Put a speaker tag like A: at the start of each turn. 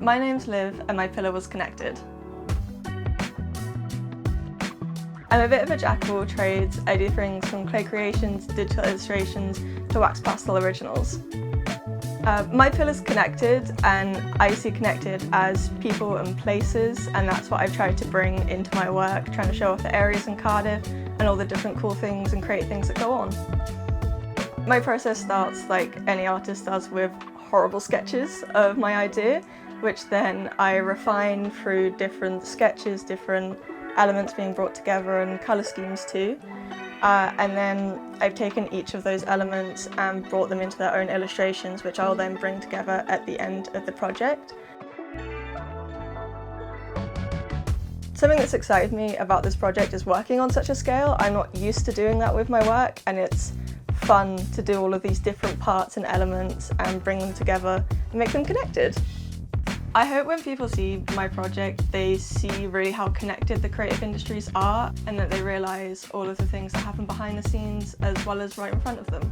A: My name's Liv and my pillar was connected. I'm a bit of a jack of all trades. I do things from clay creations, digital illustrations to wax pastel originals. My pillar's connected, and I see connected as people and places, and that's what I've tried to bring into my work, trying to show off the areas in Cardiff and all the different cool things and creative things that go on. My process starts like any artist does with horrible sketches of my idea, which then I refine through different sketches, different elements being brought together and colour schemes too. And then I've taken each of those elements and brought them into their own illustrations, which I'll then bring together at the end of the project. Something that's excited me about this project is working on such a scale. I'm not used to doing that with my work, and it's fun to do all of these different parts and elements and bring them together and make them connected. I hope when people see my project, they see really how connected the creative industries are, and that they realise all of the things that happen behind the scenes as well as right in front of them.